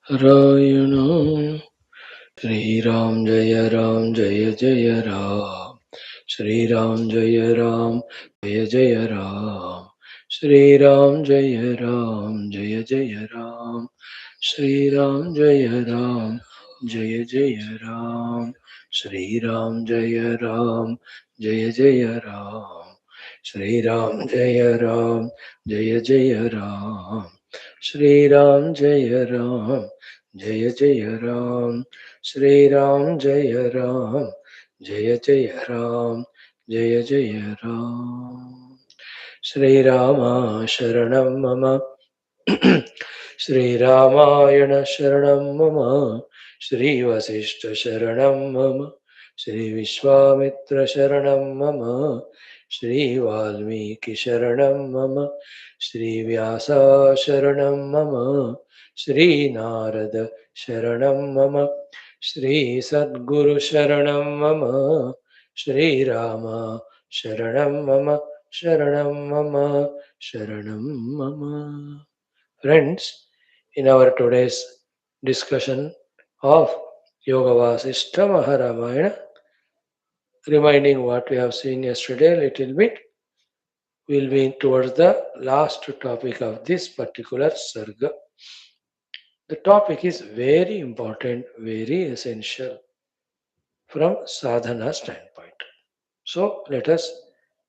Rayana Shri Ram Jaya Jaya Ram Shri Ram Jaya Jaya Ram Shri Ram Jaya Jaya Ram Shri Ram Jaya Jaya Ram Shri Ram Jaya Jaya Ram Shri Ram Jaya Jaya Ram Shri Ram Jaya Jaya Ram Shri Ram Jaya Jaya Ram Jaya Ram Shri Rama Sharanam Mama Shri Ramayana Sharanam Mama Shri Vasishtha Sharanam Mama Shri Vishwamitra Sharanam Mama Shri Valmiki Sharanam Mama Shri Vyasa Sharanam Mama Shri Narada Sharanam Mama Shri Sadguru Sharanam Mama Shri Rama Sharanam Mama Sharanam Mama Sharanam Mama. Friends, in our today's discussion of Yoga Vasishtha Maharamayana, reminding what we have seen yesterday a little bit, will be towards the last topic of this particular Sarga. The topic is very important, very essential from sadhana standpoint. So let us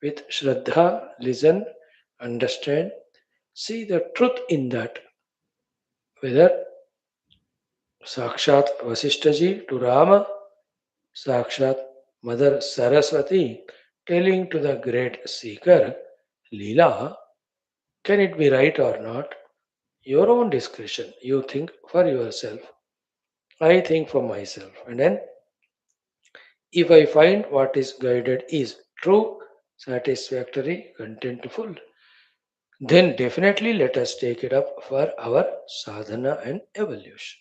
with Shraddha listen, understand, see the truth in that, whether Sakshat Vasishtaji to Rama, Sakshat Mother Saraswati telling to the great seeker, Leela, can it be right or not? Your own discretion. You think for yourself. I think for myself. And then, if I find what is guided is true, satisfactory, contentful, then definitely let us take it up for our sadhana and evolution.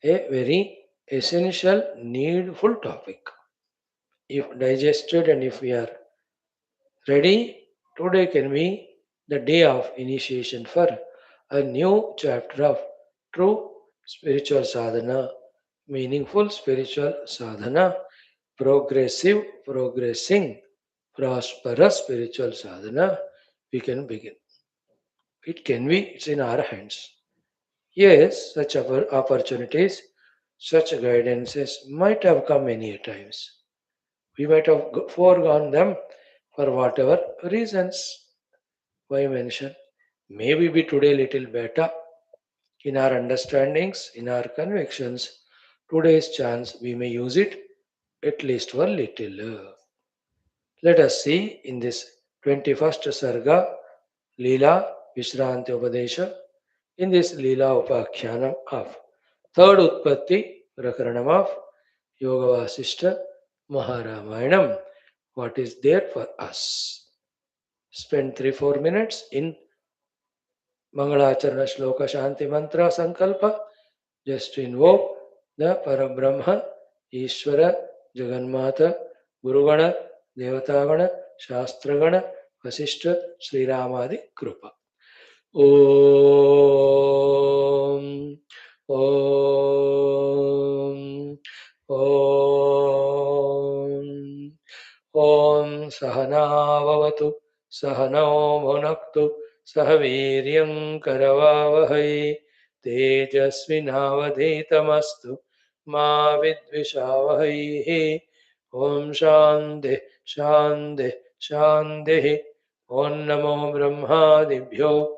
A very essential, needful topic. If digested and if we are ready, today can be the day of initiation for a new chapter of true spiritual sadhana, meaningful spiritual sadhana, progressive, progressing, prosperous spiritual sadhana. We can begin. It can be, it's in our hands. Yes, such opportunities, such guidances might have come many times. We might have foregone them for whatever reasons. Why mention? Maybe be today little better in our understandings, in our convictions. Today's chance we may use it at least for little. Let us see in this 21st Sarga, Leela Vishranti Upadesha, in this Leela Upakhyanam of third Utpatthi Prakaranam of Yoga Vaashishtha Maharamayam. What is there for us? Spend 3-4 minutes in Mangalacharana Shloka Shanti Mantra Sankalpa just to invoke the Parabrahma, Ishvara, Jagannatha, Gurugana, Devatagana, Shastragana, Vasishtha, Sri Ramadi Krupa. Om Om Om Om Sahanavavatu Sahano Bhunaktu Sahaviryam Karavavahai Tejasvinavadhetamastu Ma Vidvishavahai Om Shanti Shanti Shanti Om Namo Brahmadibhyo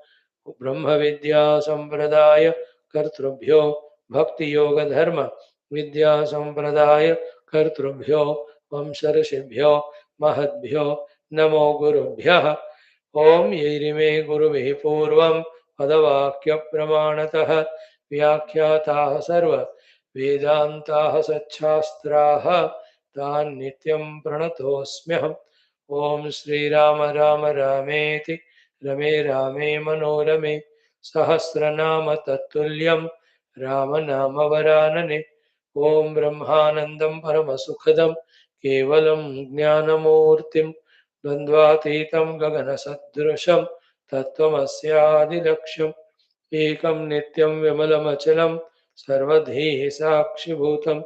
Brahma Vidya Sampradaya Kartrubhyo Bhakti Yoga Dharma Vidya Sampradaya Kartrubhyo Vamsharashibhyo Mahadbhyo Namo Gurubhyah Om Yerime Guruvihi Purvam Padavakya Pramanatah Vyakhyatah Sarva Vedantah Satchastraha Tan Nityam Pranatosmyaham Om Sri Rama Rama Rameti Rame Rame Manorame Sahasranama Tatulyam Ramanama Varanane Om Brahmanandam Paramasukhadam Kevalam Jnanamurtim Dandvatitam Gagana Sadrusham Tattvamasyadiraksham एकं नित्यं विमलमचलं सर्वधी साक्षिभूतं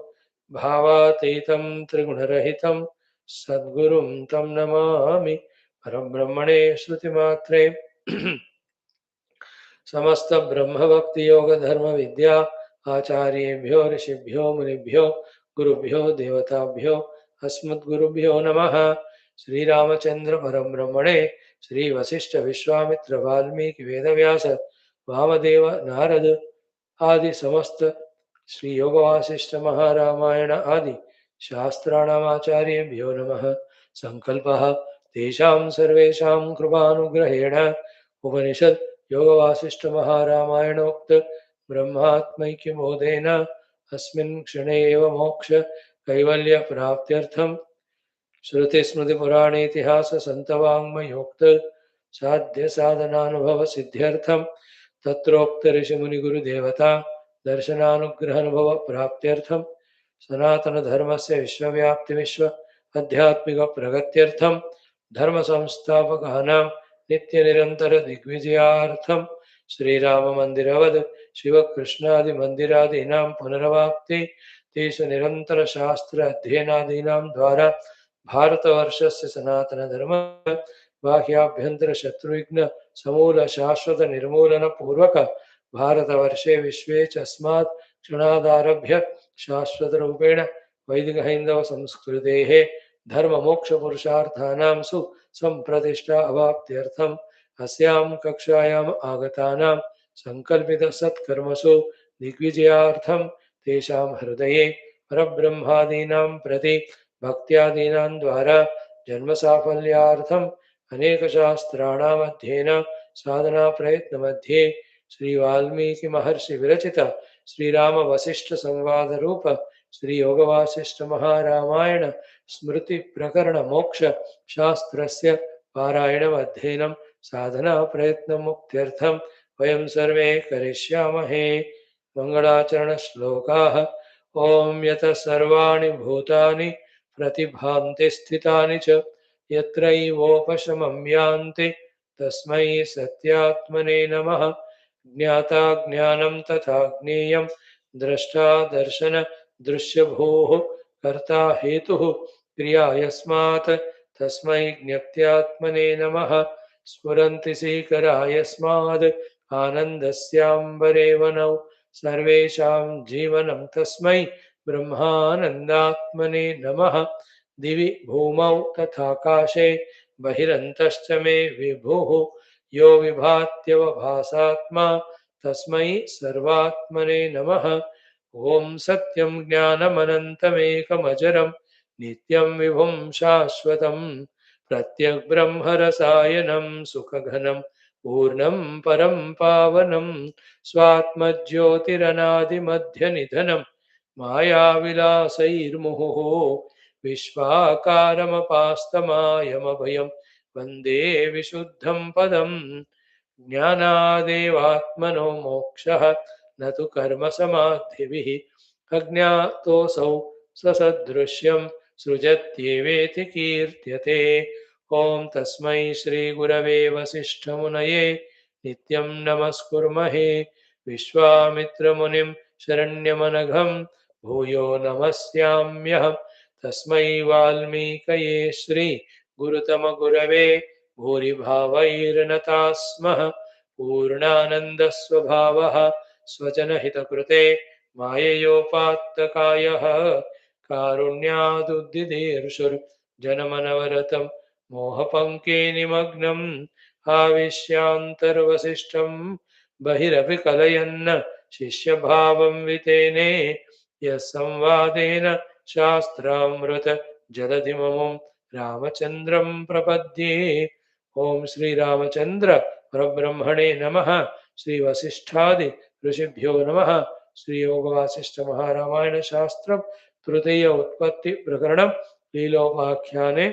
भावातीतं त्रिगुणरहितं सद्गुरुं तं नमामि परब्रह्मणे श्रुतिमात्रे समस्त ब्रह्म भक्ति योग धर्म विद्या आचार्येभ्यो ऋषिभ्यो मुनिभ्यो गुरुभ्यो देवताभ्यो अस्मद्गुरुभ्यो नमः। श्रीरामचंद्र परम ब्रह्मणे श्री वशिष्ठ विश्वामित्र वाल्मीकि वेदव्यास वामदेव नारद आदि समस्त श्री योग वासिष्ठ महारामायण आदि शास्त्राणामाचार्येभ्यो नमः। संकल्पः तेषां सर्वेषां कृपानुग्रहेण उपनिषद योग वासिष्ठ महारामायणोक्त ब्रह्मात्मैक्यबोधेन अस्मिन् क्षणे एव मोक्ष कैवल्य प्राप्त्यर्थं श्रुतिस्मृतिपुराणेतिहास संतवाङ्मयोक्त साध्य साधनानुभव सिद्ध्यर्थं तत्रोक्त ऋषिमुनिगुरुदेवता दर्शनानुग्रहानुभव प्राप्त्यर्थं सनातन धर्मस्य विश्वव्याप्ति विश्व आध्यात्मिक प्रगत्यर्थं धर्म संस्थापकानां नित्य निरंतर दिग्विजयार्थं श्रीराम मंदिरवद शिवकृष्णादि मंदिरादीनां पुनरवाप्ति तेषु निरंतर शास्त्र अध्ययनादीनां द्वारा भारतवर्षस्य सनातन धर्म बाह्याभ्यंतर शत्रुघ्न समूल शाश्वत निर्मूलन पूर्वक भारतवर्षे विश्वे च अस्मात् क्षणादारभ्य शाश्वत रूपेण वैदिक हैंदव संस्कृतेः धर्म मोक्ष पुरुषार्थानां सुसंप्रतिष्ठा अवाप्त्यर्थम् अस्यां कक्षायाम् आगतानां संकल्पित सत्कर्मसु दिग्विजयार्थं तेषां हृदये परब्रह्मादीनां प्रति भक्त्यादीनां द्वारा जन्मसाफल्यार्थम् अनेकशास्त्राणाम् अध्ययन साधना प्रयत्न मध्ये श्री वाल्मीकि महर्षि विरचित श्रीराम वशिष्ठ संवाद रूप श्री योग वासिष्ठ महारामायण स्मृति प्रकरण मोक्ष शास्त्रस्य पारायणम् अध्ययनं साधना प्रयत्न मुक्त्यर्थं वयं सर्वे करिष्यामहे। मंगलाचरण श्लोकाः। ओम यतः सर्वाणि भूतानि प्रतिभान्ति स्थितानि च यत्रैवोपशमं यान्ति तस्मै सत्यात्मने नमः। ज्ञाता ज्ञानं तथा ज्ञेयं द्रष्टा दर्शन दृश्यभूः कर्ता हेतुः क्रिया यस्मात् तस्मै ज्ञप्त्यात्मने नमः। स्फुरन्ति सीकरा यस्माद् आनन्दस्याम्बरे वनौ सर्वेषां जीवनं तस्मै ब्रह्मानन्दात्मने नमः। दिवि भूमौ तथाकाशे बहिरन्तश्च मे विभुः यो विभात्यवभासात्मा तस्मै सर्वात्मने नमः। ॐ सत्यं ज्ञानमनन्तमेकमजरं नित्यं विभुं शाश्वतं प्रत्यग्ब्रह्मरसायनं सुखघनं पूर्णं परं पावनं स्वात्मज्योतिरनादिमध्यनिधनं मायाविलासैर्मुहुः विश्वाकारमपास्तमायमभयं वन्दे विशुद्धं पदम्। ज्ञानादेवात्मनो मोक्षः न तु कर्मसमाधिभिः अज्ञातोऽसौ ससदृश्यं सृजत्येवेति कीर्त्यते। ॐ तस्मै श्रीगुरवे वसिष्ठमुनये नित्यं नमस्कुर्महे। विश्वामित्रमुनिं शरण्यमनघं भूयो नमस्याम्यहम्। तस्मै वाल्मीकये श्री गुरुतमगुरवे भूरिभावैर्नताः स्मः। पूर्णानन्दस्वभावः स्वजनहितकृते माययोपात्तकायः कारुण्यादुद्दिदीर्षुर्जनमनवरतं मोहपङ्के निमग्नम् आविश्यान्तर्वसिष्ठं बहिरपि कलयन्न शिष्यभावं वितेने यः संवादेन शास्त्रामृत जलधिममुं रामचन्द्रं प्रपद्ये। ओम श्री रामचंद्र परब्रह्मणे नमः। श्री वशिष्ठादि ऋषिभ्यो नमः। श्री योग वासिष्ठ महारामायण शास्त्र तृतीय उत्पत्ति प्रकरण लीलोपाख्याने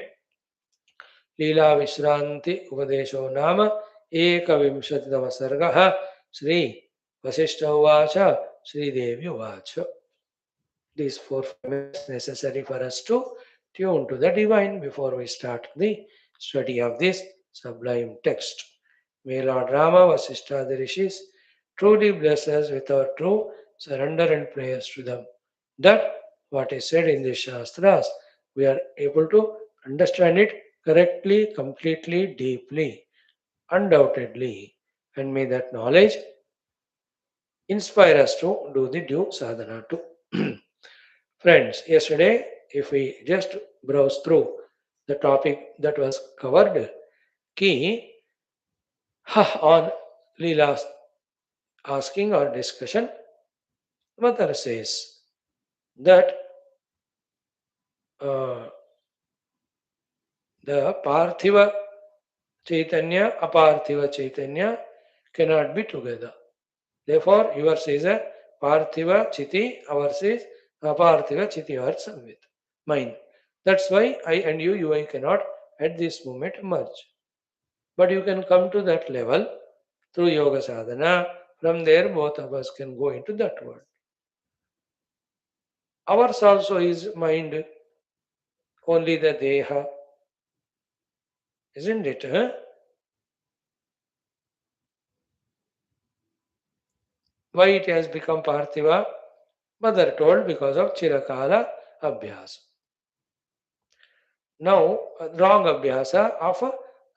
लीला विश्रांति उपदेशो नाम एकविंशतितम सर्गः। श्री वशिष्ठ उवाच श्रीदेवी उवाच। These 4 minutes necessary for us to tune to the divine before we start the study of this sublime text. May Lord Rama, Vasishtha the rishis, truly bless us with our true surrender and prayers to them. That what is said in the Shastras, we are able to understand it correctly, completely, deeply, undoubtedly, and may that knowledge inspire us to do the due sadhana too. Friends, yesterday, if we just browse through the topic that was covered, key on Leela's asking or discussion, Mother says that uh, the Parthiva Chaitanya, Aparthiva Chaitanya cannot be together. Therefore, yours is a Parthiva Chiti, ours is Aparthiva Chiti or Samvit. Mine. That's why I and you I cannot at this moment merge. But you can come to that level through Yoga Sadhana. From there, both of us can go into that world. Ours also is mind, only the Deha, isn't it? Huh? Why it has become Parthiva? Mother told because of Chirakala Abhyasa. Now, wrong Abhyasa of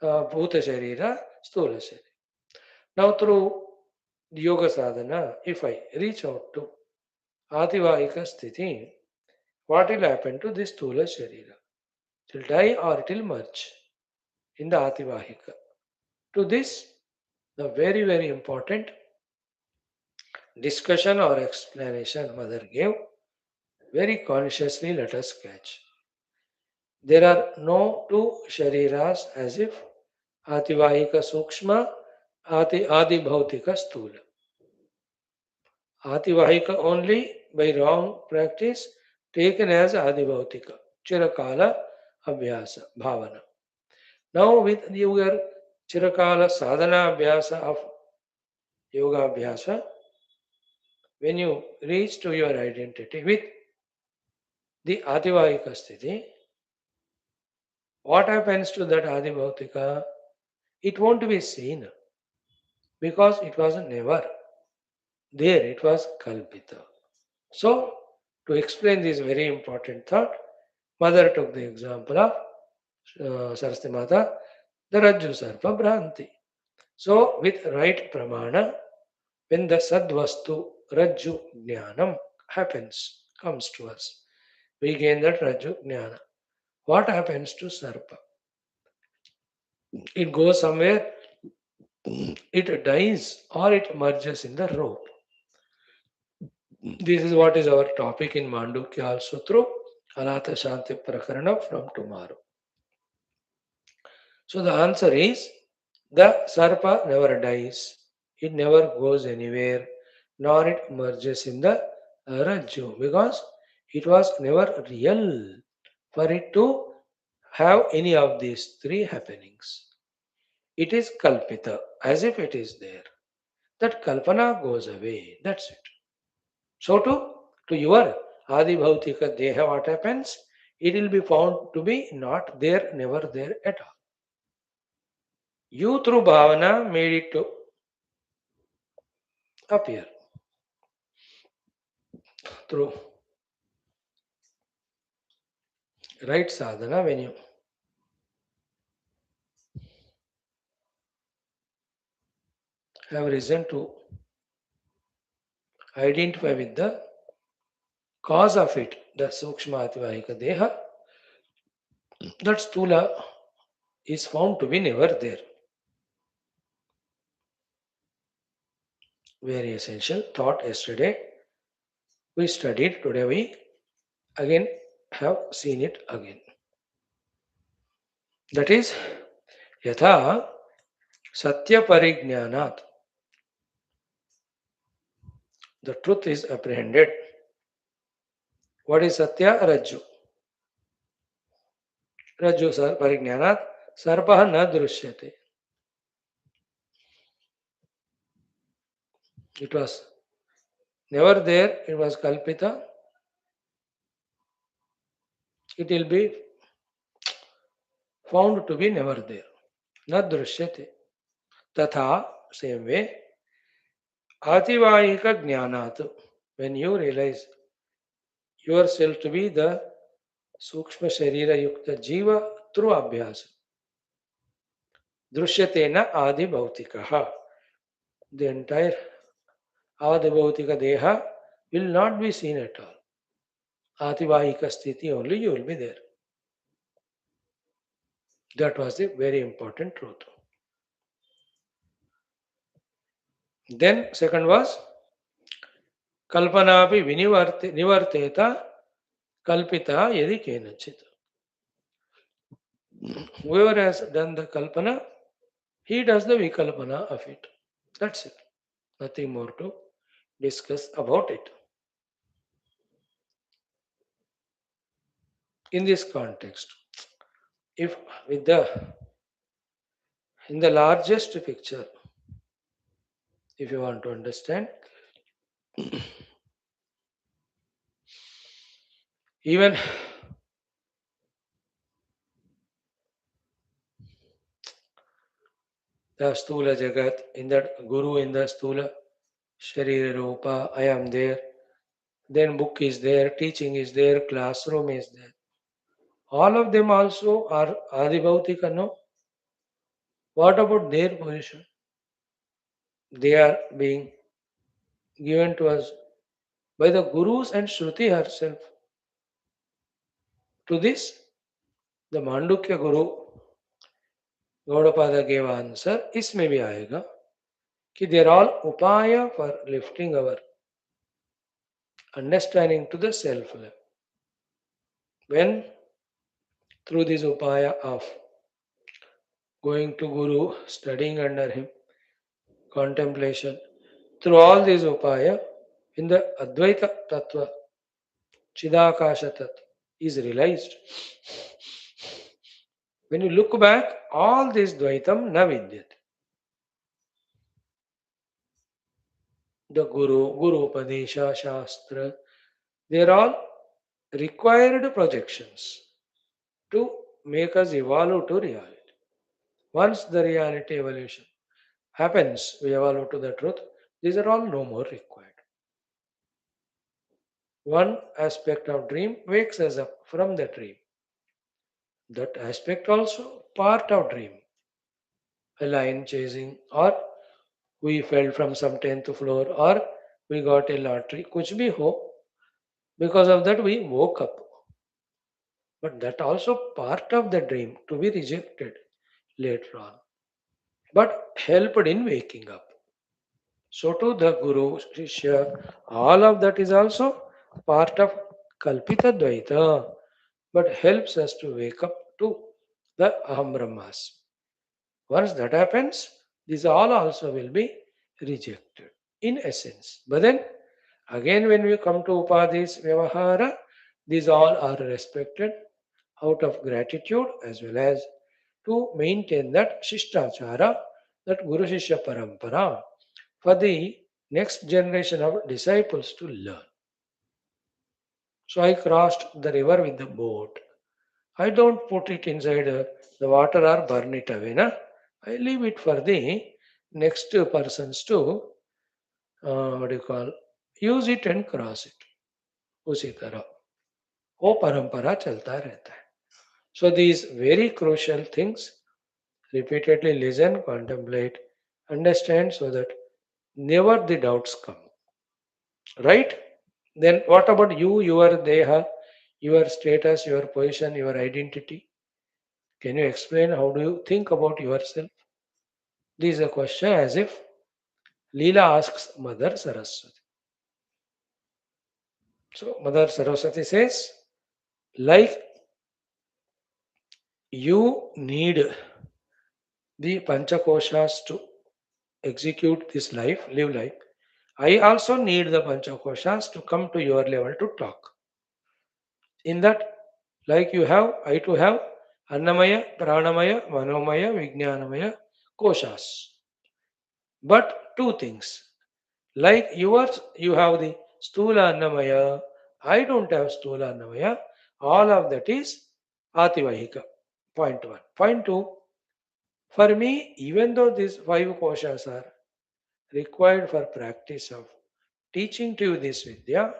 Bhuta Sharira, Stula Sharira. Now, through Yoga Sadhana, if I reach out to Ativahika Sthiti, what will happen to this Stula Sharira? It will die or it will merge in the Ativahika. To this, the very, very important discussion or explanation Mother gave, very consciously let us catch. There are no two shariras as if Ativahika Sukshma, Adi Bhautika Stula. Ativahika only by wrong practice taken as Adi Bhautika, Chirakala Abhyasa, Bhavana. Now with your Chirakala Sadhana Abhyasa of Yoga Abhyasa, when you reach to your identity with the Ativahika Sthiti, what happens to that Adi Bhautika? It won't be seen because it was never there, it was Kalpita. So, to explain this very important thought, Mother took the example of Saraswati Mata, the Rajju Sarpa Bhranti. So, with right pramana, when the Sadvastu Rajju Jnanam happens, comes to us, we gain that Rajju Jnana. What happens to Sarpa? It goes somewhere, it dies, or it merges in the rope. This is what is our topic in Mandukya also through Anatha Shanti Prakaranam from tomorrow. So the answer is the Sarpa never dies, it never goes anywhere, nor it merges in the Rajju because it was never real for it to have any of these three happenings. It is Kalpita, as if it is there. That Kalpana goes away, that's it. So to your Adi Bhautika Deha, what happens? It will be found to be not there, never there at all. You through Bhavana made it to appear. Through right sadhana, when you have reason to identify with the cause of it, the Sukshma Ativahika Deha, that Stula is found to be never there. Very essential thought yesterday. We studied, today we again have seen it again. That is, Yatha Satya Parignanat. The truth is apprehended. What is Satya? Rajju. Rajju sar Parignanat Sarpaha na drushyate. It was never there, it was Kalpita. It will be found to be never there. Na drushyate. Tatha, same way, Ativahika Jnanat. When you realize yourself to be the Sukshma Sharira Yukta Jiva through Abhyasa. Drushyatena Adi Bhautikaha. The entire Adi Bhautika Deha will not be seen at all. Ativahika Sthiti only you will be there. That was the very important truth. Then second was Kalpanapi Nivarteta Kalpita Yadi Kenachit. Whoever has done the Kalpana, he does the Vikalpana of it. That's it. Nothing more to discuss about it. In this context, if with the in the largest picture, if you want to understand, even the Stula Jagat, in that Guru in the Stula Sharira Rupa, I am there, then book is there, teaching is there, classroom is there. All of them also are Adibhautika, no? What about their position? They are being given to us by the Gurus and Shruti herself. To this, the Mandukya Guru Gaudapada gave answer, इसमें भी आएगा कि they are all upaya for lifting our understanding to the self level. When through this upaya of going to Guru, studying under him, contemplation, through all these upaya, in the Advaita Tattva, Chidakasha Tattva is realized. When you look back, all this Dvaitam na vidyate. The Guru Upadesha, Shastra, they are all required projections to make us evolve to reality. Once the reality evolution happens, we evolve to the truth, these are all no more required. One aspect of dream wakes us up from the dream. That aspect also part of dream. A lion chasing, or we fell from some 10th floor, or we got a lottery, kuch bhi ho. Because of that we woke up. But that also part of the dream to be rejected later on. But helped in waking up. So to the Guru, Shishya, all of that is also part of Kalpita Dvaita, but helps us to wake up to the Aham Brahmas. Once that happens, these all also will be rejected in essence. But then again when we come to Upadhis Vyavahara, these all are respected out of gratitude as well as to maintain that Shishtachara, that Guru Shishya Parampara for the next generation of disciples to learn. So I crossed the river with the boat. I don't put it inside the water or burn it away. Na? I leave it for the next persons to, what do you call, use it and cross it. उसी तरह वो परंपरा चलता रहता है. So these very crucial things, repeatedly listen, contemplate, understand so that never the doubts come. Right? Then what about you, your deha, your status, your position, your identity? Can you explain how do you think about yourself? This is a question as if Leela asks Mother Saraswati. So Mother Saraswati says, like you need the Panchakoshas to execute this life, live life, I also need the Panchakoshas to come to your level to talk. In that, like you have, I too have Annamaya, Pranamaya, Manomaya, Vijnanamaya, Koshas. But two things. Like yours, you have the Stula Annamaya. I don't have Stula Annamaya. All of that is Ativahika. Point one. Point two. For me, even though these five koshas are required for practice of teaching to you this Vidya,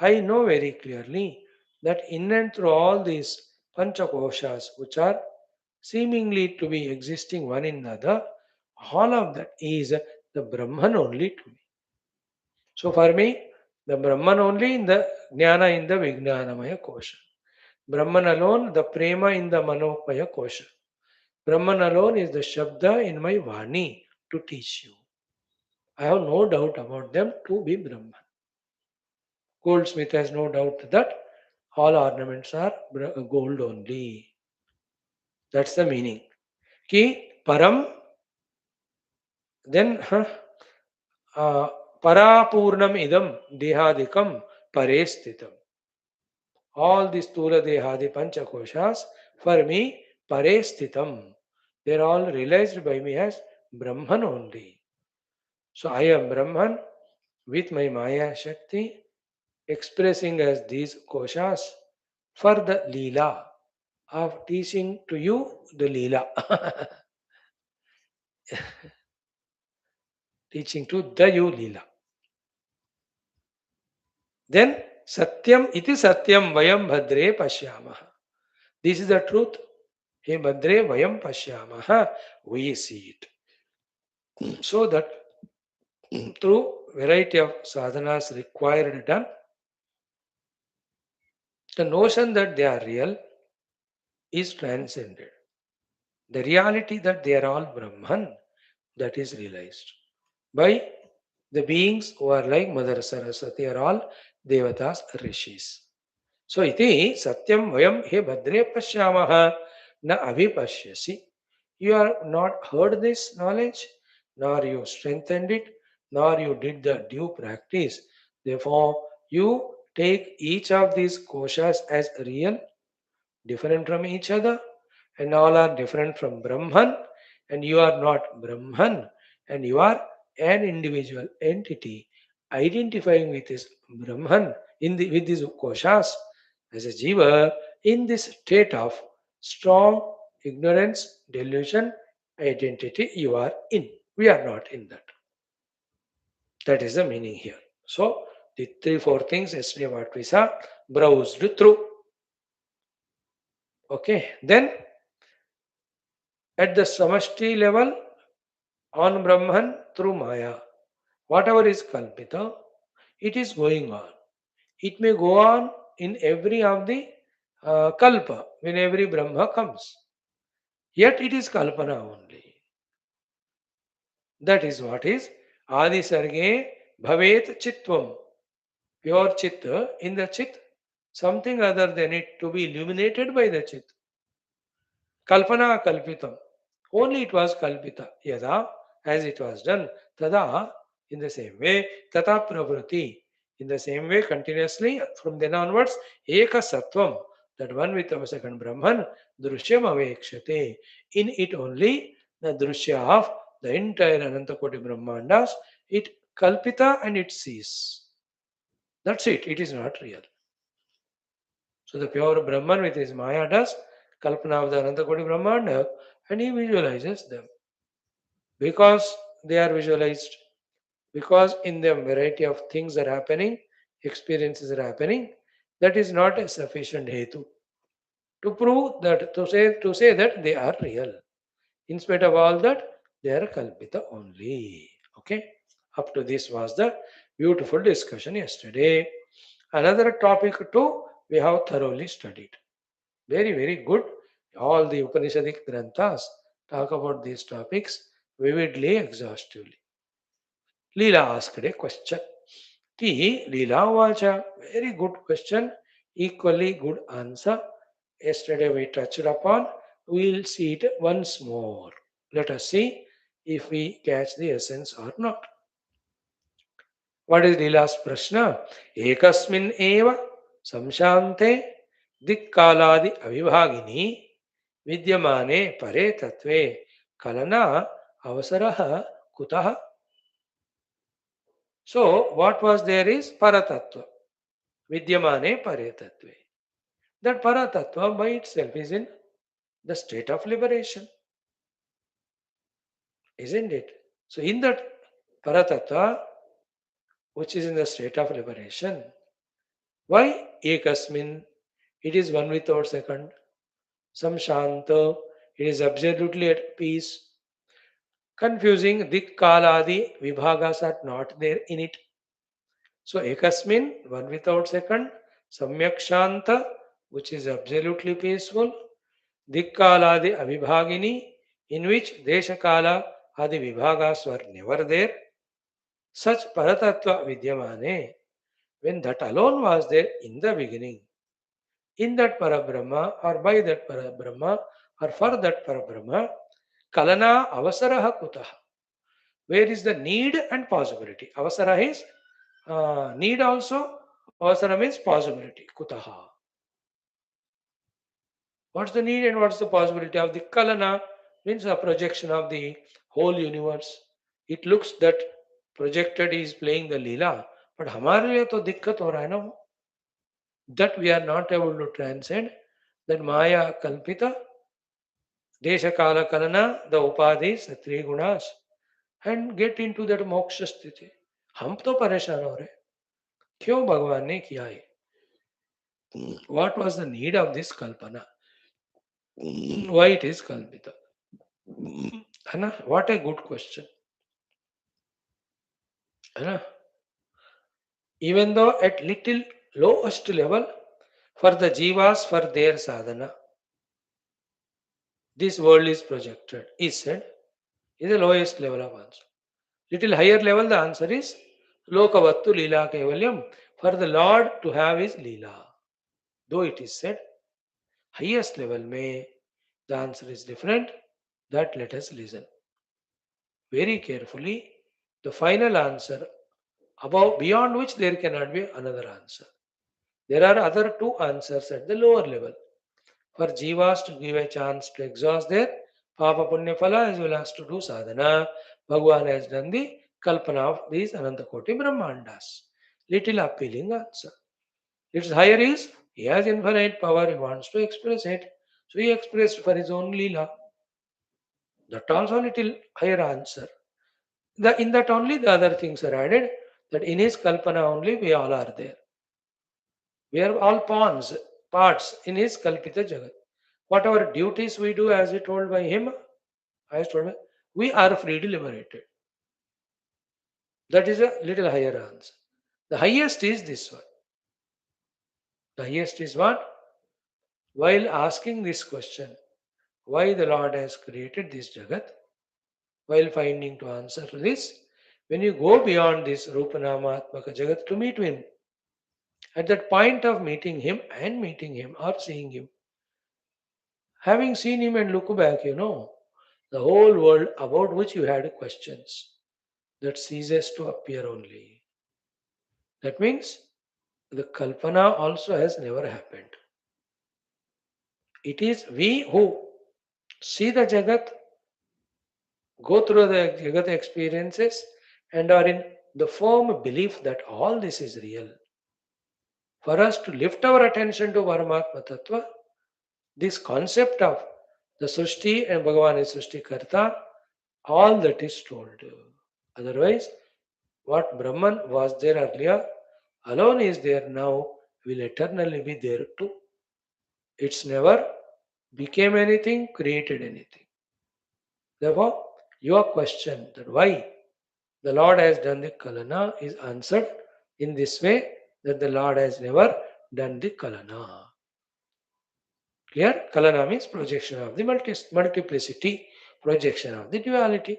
I know very clearly that in and through all these Panchakoshas, which are seemingly to be existing one in another, all of that is the Brahman only to me. So for me, the Brahman only in the Jnana in the Vijnanamaya Kosha. Brahman alone, the Prema in the Manopaya Kosha. Brahman alone is the Shabda in my Vani to teach you. I have no doubt about them to be Brahman. Goldsmith has no doubt that all ornaments are gold only. That's the meaning. Ki param, then parapurnam idam dehadikam parestitam. All these Tula Dehadi Panchakoshas, for me, parestitam. They are all realized by me as Brahman only. So I am Brahman with my Maya Shakti expressing as these koshas for the Leela of teaching to you the Leela. Teaching to the you Leela. Then Satyam iti Satyam Vayam Bhadre Pashyamaha. This is the truth. He Bhadre Vayam Pashyamaha. We see it. So that through variety of sadhanas required done, the notion that they are real is transcended. The reality that they are all Brahman, that is realized by the beings who are like Mother Saraswati are all Devatas, Rishis. So iti satyam vayam he bhadre pashyamaha na avipashyasi. You have not heard this knowledge, nor you strengthened it, nor you did the due practice. Therefore, you take each of these koshas as real, different from each other, and all are different from Brahman, and you are not Brahman, and you are an individual entity identifying with this Brahman with these koshas as a jiva in this state of strong ignorance, delusion, identity you are in. We are not in that. That is the meaning here. So the three, four things yesterday what we saw, browsed through. Okay, then at the samashti level on Brahman through Maya, whatever is kalpita, it is going on. It may go on in every of the kalpa when every Brahma comes. Yet it is kalpana only. That is what is Adi Sarge Bhavet Chitvam. Pure Chit in the Chit, something other than it to be illuminated by the Chit. Kalpana Kalpitam. Only it was Kalpita. Yada, as it was done. Tada, in the same way. Tata Pravruti. In the same way, continuously, from then onwards, Eka Sattvam. That one with our second Brahman, Drishyam Avekshate. In it only, the Drishya of the entire Anantakoti Brahmandas, it Kalpita and it sees. That's it. It is not real. So the pure Brahman with his Maya does Kalpana of the Anantakoti Brahmanda and he visualizes them. Because they are visualized, because in them variety of things are happening, experiences are happening, that is not a sufficient hetu to prove that, to say that they are real. In spite of all that, they are kalpita only. Okay. Up to this was the beautiful discussion yesterday. Another topic too, we have thoroughly studied. Very, very good. All the Upanishadic Granthas talk about these topics vividly, exhaustively. Leela asked a question. Ki Leela Vacha, very good question, equally good answer. Yesterday we touched upon. We'll see it once more. Let us see if we catch the essence or not. What is Leela's prashna? Ekasmin eva samshante dikkaladi avibhagini vidyamane pare tatve kalana avasaraha kutaha. So, what was there is paratattva. Vidyamane pare tatve. That paratattva by itself is in the state of liberation. Isn't it? So, in that Paratattva, which is in the state of liberation. Why ekasmin? It is one without second. Some shanta, it is absolutely at peace. Confusing dik kaladi vibhagas are not there in it. So ekasmin, one without second. Samyak shanta, which is absolutely peaceful. Dikkaladi avibhagini, in which deshakala adi vibhagas were never there. Such paratattva vidyamane, when that alone was there in the beginning, in that Parabrahma or by that Parabrahma or for that Parabrahma, kalana avasaraha kutaha. Where is the need and possibility? Avasara is need also, avasara means possibility, kutaha. What's the need and what's the possibility of the kalana? Means a projection of the whole universe. It looks that projected is playing the leela, but हमारे लिए तो दिक्कत हो रहा है ना वो, that we are not able to transcend that maya kalpita desha kala kalana the upadhis the three gunas and get into that moksha sthiti. हम तो परेशान हो रहे हैं. क्यों भगवान ने किया है? What was the need of this kalpana? Why it is kalpita? है ना? What a good question. है ना? Even though at little lowest level for the jivas for their sadhana, this world is projected, is said, is the lowest level of answer. Little higher level, the answer is Lokavattu Leela Kevalyam, for the Lord to have his Leela. Though it is said, highest level may, the answer is different, that let us listen very carefully. The final answer, above beyond which there cannot be another answer. There are other two answers at the lower level. For jivas to give a chance to exhaust their papa punya phala as well as to do sadhana, Bhagavan has done the kalpana of these Anantakoti Brahmandas. Little appealing answer. Its higher is, he has infinite power, he wants to express it. So he expressed for his own Leela. That also little higher answer. In that only the other things are added, that in his kalpana only we all are there. We are all pawns, parts in his kalpita jagat. Whatever duties we do as we told by him, as told by, we are freely liberated. That is a little higher answer. The highest is this one. The highest is what? While asking this question, why the Lord has created this jagat, while finding to answer to this, when you go beyond this Rupanamaatmaka jagat to meet him, at that point of meeting him and meeting him or seeing him, having seen him and look back, the whole world about which you had questions, that ceases to appear only. That means the kalpana also has never happened. It is we who see the jagat, go through the jagat experiences, and are in the firm belief that all this is real. For us to lift our attention to Paramatma Tattva, this concept of the Srishti and Bhagavan is Srishti Karta, all that is told. Otherwise, what Brahman was there earlier, alone is there now, will eternally be there too. It's never became anything, created anything. Therefore, your question that why the Lord has done the Kalana is answered in this way, that the Lord has never done the Kalana. Clear? Kalana means projection of the multiplicity, projection of the duality.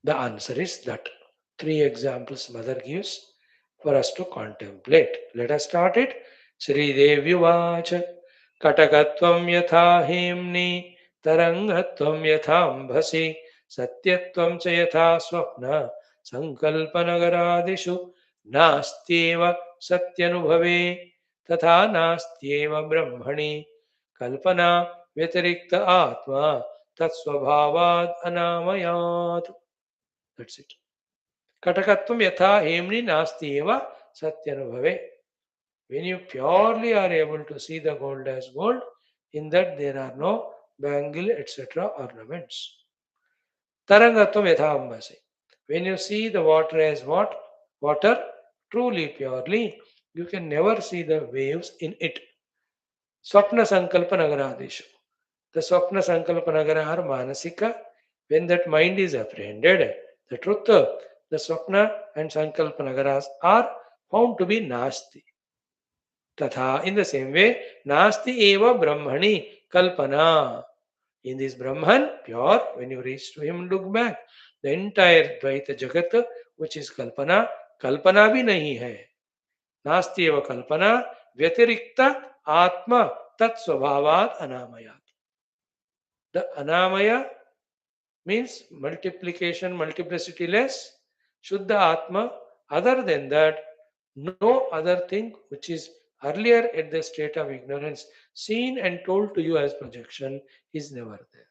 The answer is that. Three examples Mother gives for us to contemplate. Let us start it. Sri Devi Vacha Katakatvam yatha himni tarangatvam yathambhasi satyatvam cha yatha swapna sankalpanagadishu nastyeva satyanubhave तथा नास्त्येव ब्रह्मणि कल्पना व्यतिरिक्त आत्मा तत्स्वभावाद अनामयात्. That's it. Katakatvam yatha hemni nastyeva satyanubhave. When you purely are able to see the gold as gold, in that there are no bangle, etc. ornaments. Tarangatvam yatha. When you see the water as what? Water, truly, purely, you can never see the waves in it. Swapna Sankalpa Nagaradeshu. The Swapna Sankalpa Nagara are Manasika. When that mind is apprehended, the truth, the Swapna and Sankalpa Nagaras are found to be Nasti. Tatha, in the same way, Nasti eva Brahmani Kalpana. In this Brahman, pure, when you reach to him, look back. The entire Dvaita Jagat, which is Kalpana, Kalpana bhi nahi hai. नास्ति एव कल्पना व्यतिरिक्त आत्मा तत्स्वभावात् अनामयात्. The anamaya means multiplication, multiplicity less. Shuddha Atma, other than that, no other thing which is earlier at the state of ignorance, seen and told to you as projection, is never there.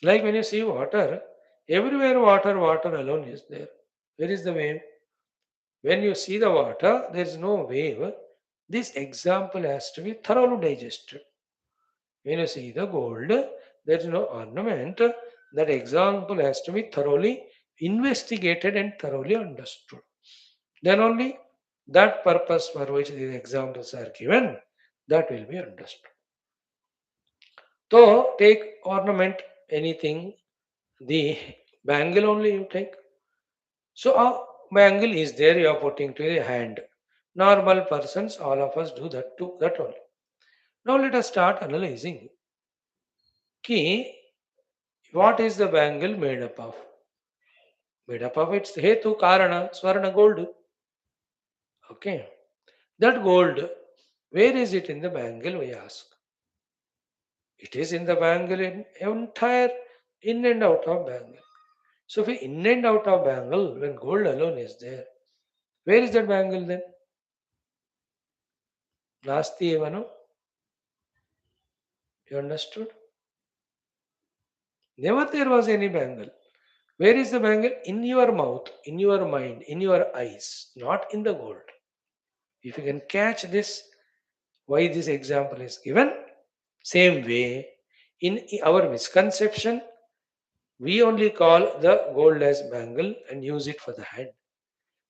Like when you see water, everywhere water, water alone is there. Where is the wave? When you see the water, there is no wave. This example has to be thoroughly digested. When you see the gold, there is no ornament. That example has to be thoroughly investigated and thoroughly understood. Then only that purpose for which these examples are given, that will be understood. So take ornament, anything, the bangle only you take. So a bangle is there, you are putting to the hand. Normal persons, all of us do that too, that only. Now let us start analyzing. Ki, what is the bangle made up of? Made up of its hetu, karana, swarna, gold. Okay. That gold, where is it in the bangle, we ask? It is in the bangle, in entire in and out of bangle. So if we in and out of bangle, when gold alone is there, where is that bangle then? Nasti eva, no? You understood? Never there was any bangle. Where is the bangle? In your mouth, in your mind, in your eyes, not in the gold. If you can catch this, why this example is given? Same way, in our misconception, we only call the gold as bangle and use it for the hand.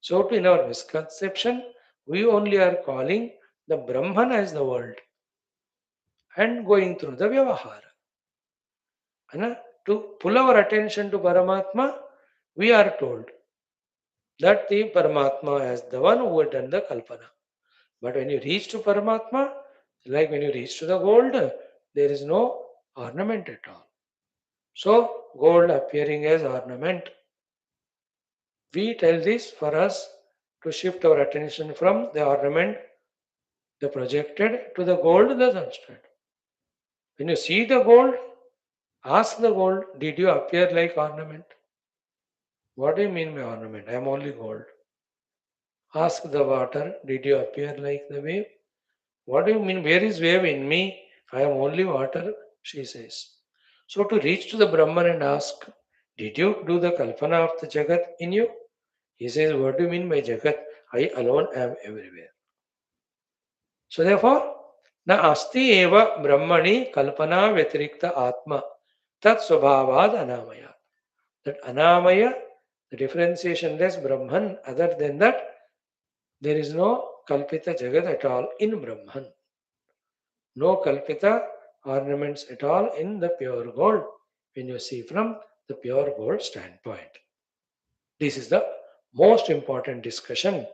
So, in our misconception, we only are calling the Brahman as the world and going through the Vyavahara. And to pull our attention to Paramatma, we are told that the Paramatma is the one who had done the Kalpana. But when you reach to Paramatma, like when you reach to the gold, there is no ornament at all. So, gold appearing as ornament. We tell this for us to shift our attention from the ornament, the projected, to the gold, the substrate. When you see the gold, ask the gold, did you appear like ornament? What do you mean by ornament? I am only gold. Ask the water, did you appear like the wave? What do you mean? Where is wave in me? I am only water, she says. So to reach to the Brahman and ask, did you do the Kalpana of the Jagat in you? He says, what do you mean by Jagat? I alone am everywhere. So therefore, na asti eva Brahmani Kalpana Vyatirikta Atma Tat Swabhavad Anamaya. That Anamaya, the differentiation less Brahman, other than that, there is no Kalpita Jagat at all in Brahman. No Kalpita ornaments at all in the pure gold when you see from the pure gold standpoint. This is the most important discussion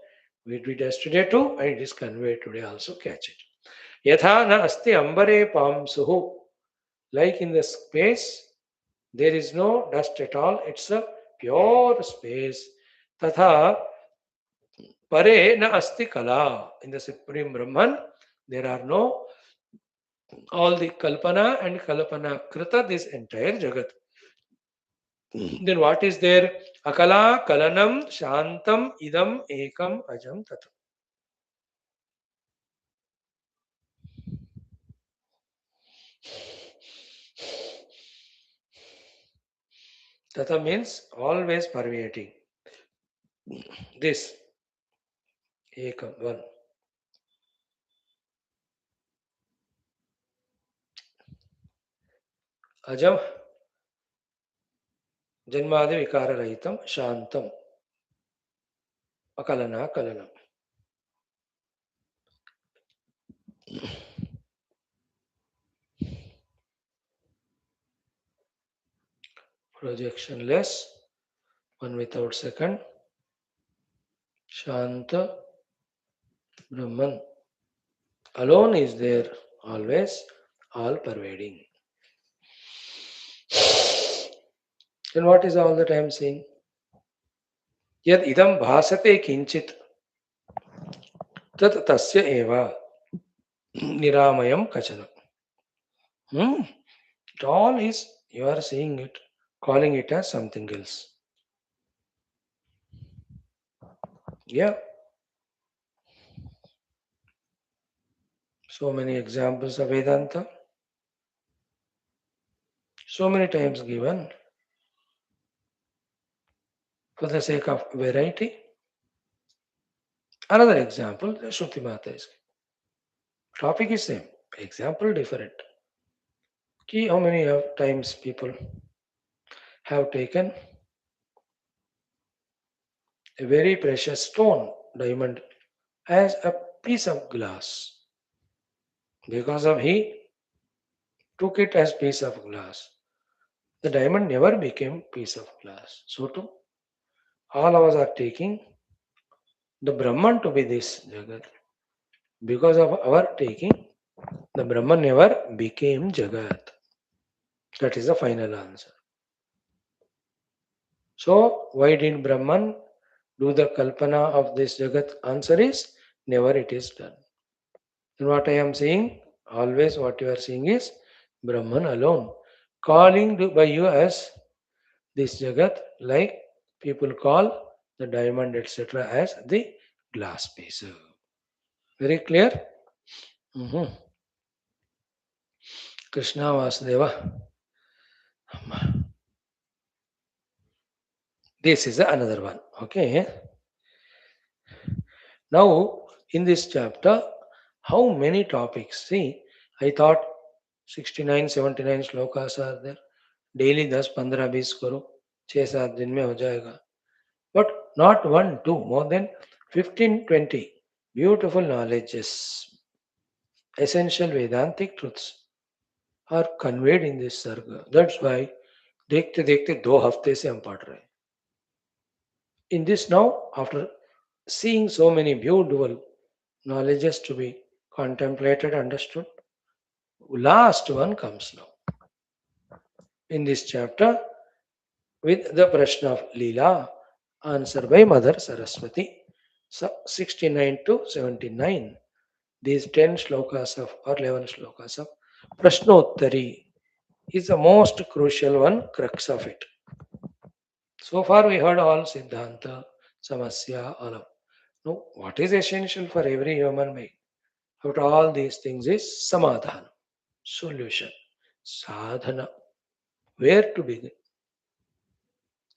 we did yesterday too, and it is conveyed today also. Catch it. Yatha na asti ambare pamsuhu. Like in the space, there is no dust at all. It's a pure space. Tatha pare na asti kala. In the Supreme Brahman, there are no all the kalpana and kalpana krita, this entire jagat. Then what is there? Akala kalanam shantam idam ekam ajam tata. Tata means always permeating. This ekam, one. Ajam, Janmadi vikara rahitam shantam akalana kalanam. Projectionless, one without second, Shanta Brahman. Alone is there, always, all pervading. Then what is all the time saying? Yad idam bhasate kinchit tat tasya eva niramayam kachana. It all is, you are seeing it, calling it as something else. Yeah, so many examples of Vedanta, so many times given for the sake of variety. Another example, the Shruti Mata is. Topic is same, example different. Key, how many of times people have taken a very precious stone, diamond, as a piece of glass. Because of he took it as piece of glass. The diamond never became piece of glass. So too, all of us are taking the Brahman to be this Jagat. Because of our taking, the Brahman never became Jagat. That is the final answer. So, why did Brahman do the Kalpana of this Jagat? Answer is never it is done. And what I am saying, always what you are seeing is Brahman alone. Calling by you as this Jagat, like people call the diamond, etc., as the glass piece. Very clear? Mhm. Krishna Vasudeva. This is another one. Okay. Now, in this chapter, how many topics? See, I thought 69, 79 shlokas are there. Daily 10, 15, 20 करो 6, 7 दिन में हो जाएगा. But not one, two, more than 15, 20 beautiful knowledges, essential Vedantic truths are conveyed in this sarga. That's why देखते देखते 2 हफ्ते से हम पढ़ रहे हैं. In this now, after seeing so many beautiful knowledges to be contemplated, understood, last one comes now. In this chapter, with the Prashna of Leela, answered by Mother Saraswati. So 69 to 79, these 10 shlokas of, or 11 shlokas of Prashnottari is the most crucial one, crux of it. So far we heard all Siddhanta, Samasya, all of. Now, what is essential for every human being? After all these things is Samadhana, solution, sadhana. Where to begin?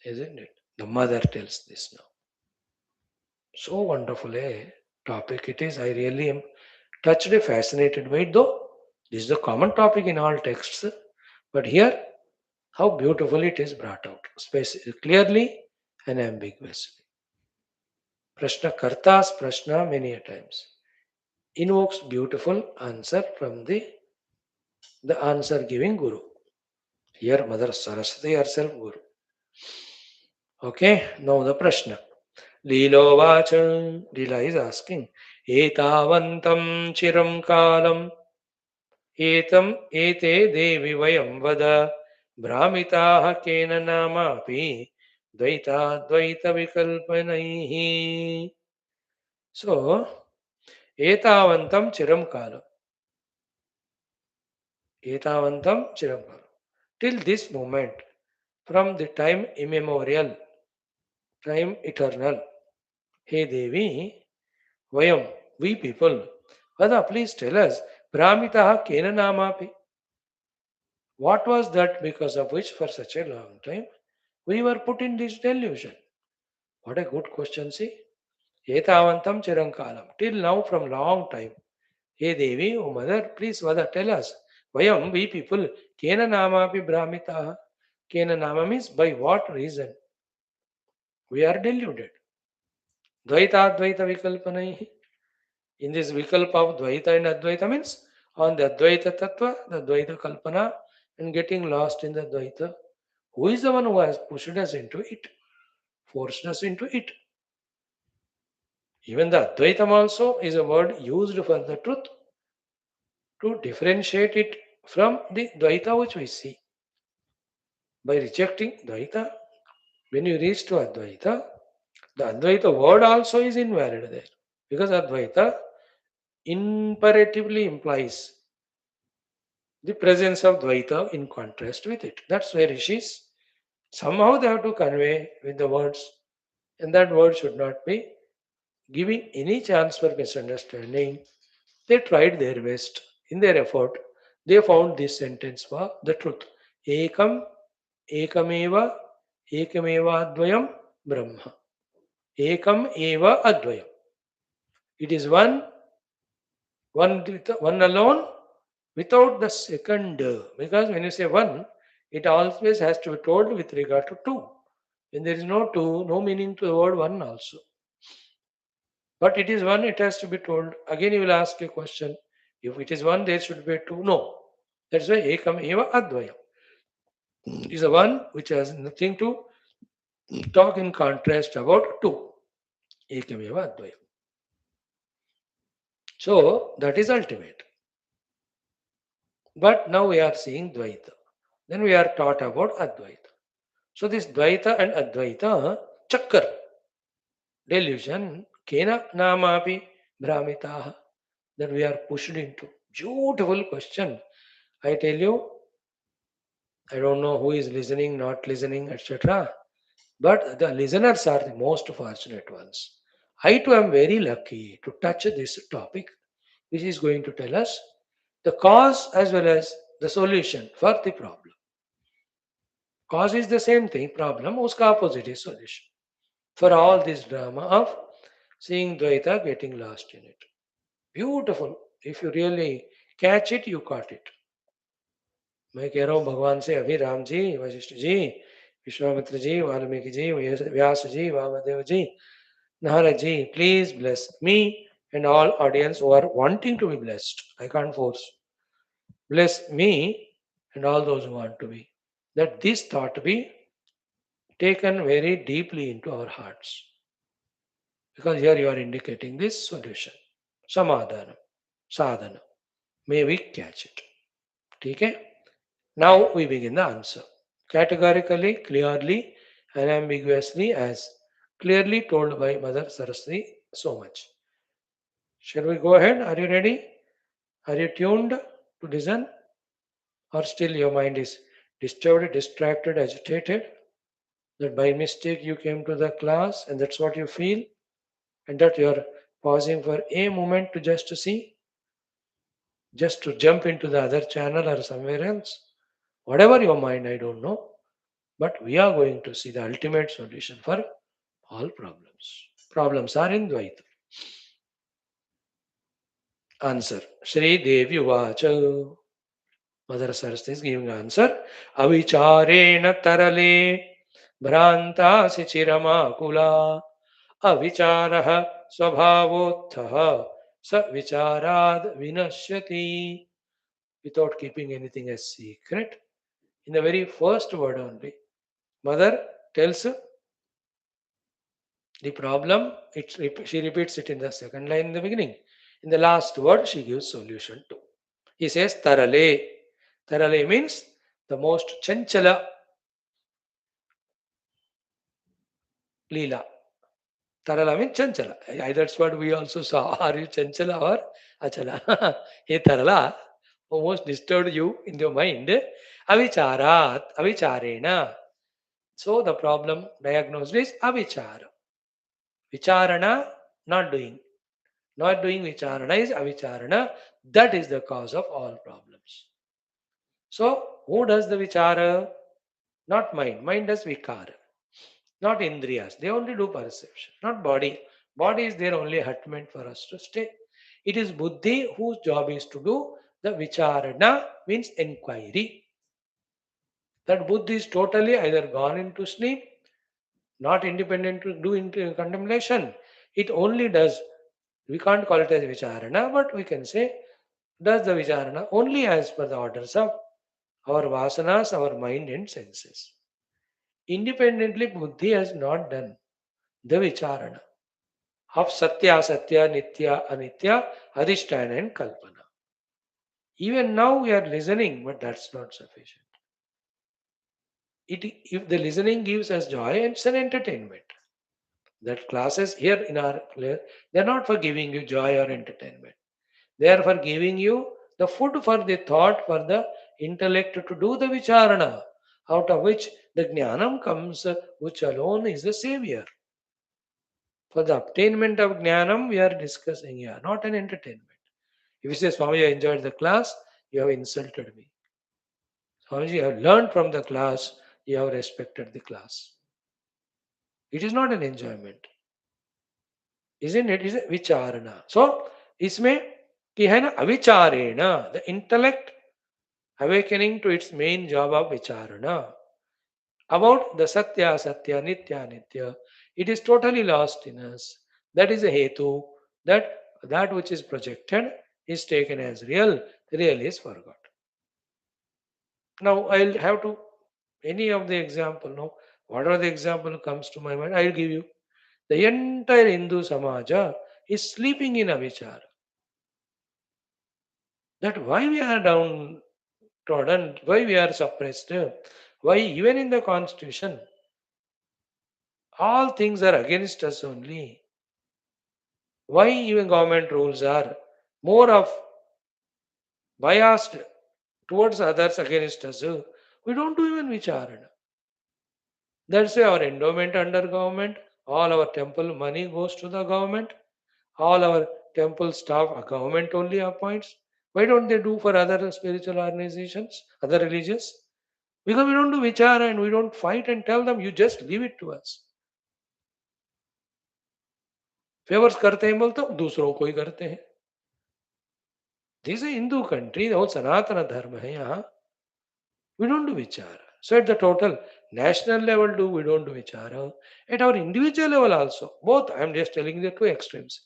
Isn't it? The mother tells this now. So wonderful a topic it is. I really am touched, fascinated by it, though this is a common topic in all texts. But here, how beautifully it is brought out, clearly and ambiguously. Prashna Karta's Prashna many a times invokes beautiful answer from the answer giving Guru. Here, Mother Saraswati herself Guru. Okay, now the Prashna. Leelovacha, Leela is asking, Etavantam chiram kalam, etam ete devi vayam vada, brahmitaha kena namapi, dvaita dvaita vikalpanaihi. So, etavantam chiram kalam. Etavantam chiram kalam. Till this moment, from the time immemorial, time eternal, Hey Devi, Vayam, we people, Vada, please tell us, Brahmitaha Kena Namapi. What was that because of which for such a long time we were put in this delusion? What a good question, see? Etavantam Chirankalam. Till now, from long time. Hey Devi, O mother, please Vada, tell us, Vayam, we people, Kena Namapi Brahmitaha. Kena nama means by what reason we are deluded. Dvaita Advaita Vikalpanai. In this Vikalpa of Dvaita and Advaita means on the Advaita Tattva, the Dvaita Kalpana, and getting lost in the Dvaita. Who is the one who has pushed us into it, forced us into it? Even the Advaitam also is a word used for the truth to differentiate it from the Dvaita which we see. By rejecting Dvaita, when you reach to Advaita, the Advaita word also is invalid there. Because Advaita imperatively implies the presence of Dvaita in contrast with it. That's why rishis somehow they have to convey with the words, and that word should not be giving any chance for misunderstanding. They tried their best in their effort. They found this sentence for the truth. Ekam, ekameva, ekameva advayam Brahma. Ekam eva advayam. It is one alone without the second. Because when you say one, it always has to be told with regard to two. When there is no two, no meaning to the word one also. But it is one, it has to be told. Again, you will ask a question. If it is one, there should be two. No. That's why ekam eva advayam is a one which has nothing to talk in contrast about two. Ekam eva advayam. So that is ultimate. But now we are seeing Dvaita. Then we are taught about Advaita. So this Dvaita and Advaita, chakkar, delusion, kena namapi brahmitaha, that we are pushed into. Beautiful question. I tell you, I don't know who is listening, not listening, etc. But the listeners are the most fortunate ones. I too am very lucky to touch this topic, which is going to tell us the cause as well as the solution for the problem. Cause is the same thing, problem, uska opposite is solution. For all this drama of seeing Dvaita getting lost in it. Beautiful. If you really catch it, you caught it. मैं कह रहा हूँ भगवान से अभी राम जी वशिष्ठ जी विश्वामित्र जी वाल्मीकि जी व्यास जी वामदेव जी Narad ji please bless me and all audience who are wanting to be blessed. I can't force. Bless me and all those who want to be. That this thought be taken very deeply into our hearts. Because here you are indicating this solution. Samadhana, sadhana. May we catch it. Okay? Now we begin the answer. Categorically, clearly, unambiguously, as clearly told by Mother Saraswati so much. Shall we go ahead? Are you ready? Are you tuned to listen? Or still your mind is disturbed, distracted, agitated? That by mistake you came to the class and that's what you feel? And that you are pausing for a moment to just to see? Just to jump into the other channel or somewhere else? Whatever your mind, I don't know. But we are going to see the ultimate solution for all problems. Problems are in Dvaita. Answer. Shri Devi Vacha. Mother Saraswati is giving answer. Avicharena tarale bhranta sichirama kula avicharaha svabhavothaha sa vicharad vinashyati. Without keeping anything as secret. In the very first word only. Mother tells the problem, she repeats it in the second line in the beginning. In the last word, she gives solution to. He says tarale. Tarale means the most chanchala leela. Tarala means chanchala. That's what we also saw. Are you chanchala or achala? Hey tarala, almost disturbed you in your mind. Avicharat, avicharena. So the problem diagnosed is avichara. Vicharana, not doing. Not doing vicharana is avicharana. That is the cause of all problems. So, who does the vichara? Not mind. Mind does vikara. Not indriyas. They only do perception. Not body. Body is there only hutment for us to stay. It is buddhi whose job is to do the vicharana, means inquiry. That buddhi is totally either gone into sleep, not independent to do into contemplation. It only does, we can't call it as vicharana, but we can say does the vicharana only as per the orders of our vasanas, our mind and senses. Independently, buddhi has not done the vicharana of satya, satya, nitya, anitya, adhisthana and kalpana. Even now we are listening, but that's not sufficient. If the listening gives us joy, it's an entertainment. That classes here in our place, they're not for giving you joy or entertainment. They are for giving you the food for the thought, for the intellect to do the vicharana, out of which the jnanam comes, which alone is the savior. For the obtainment of jnanam, we are discussing here, not an entertainment. If you say, Swami, I enjoyed the class, you have insulted me. Swamiji, you have learned from the class, you have respected the class. It is not an enjoyment. Isn't it? It is a vicharana. So, इसमें कि है ना अविचारेण, the intellect awakening to its main job of vicharana about the satya, satya, nitya, nitya. It is totally lost in us. That is a hetu, that that which is projected is taken as real, real is forgot. Now I'll have to any of the example. No, whatever the example comes to my mind, I'll give you. The entire Hindu Samaja is sleeping in avichara. That why we are downtrodden, why we are suppressed, why even in the constitution, all things are against us only. Why even government rules are more of biased towards others against us. We don't do even vicharana. That's why our endowment under government, all our temple money goes to the government, all our temple staff a government only appoints. Why don't they do for other spiritual organizations, other religious? Because we don't do vichara and we don't fight and tell them, you just leave it to us. Favours करते हैं बोलते दूसरों को ही करते हैं. This is Hindu country, वो सनातन धर्म है यहाँ. We don't do vichara. So at the total national level, do we don't do vichara. At our individual level also, both. I am just telling the two extremes.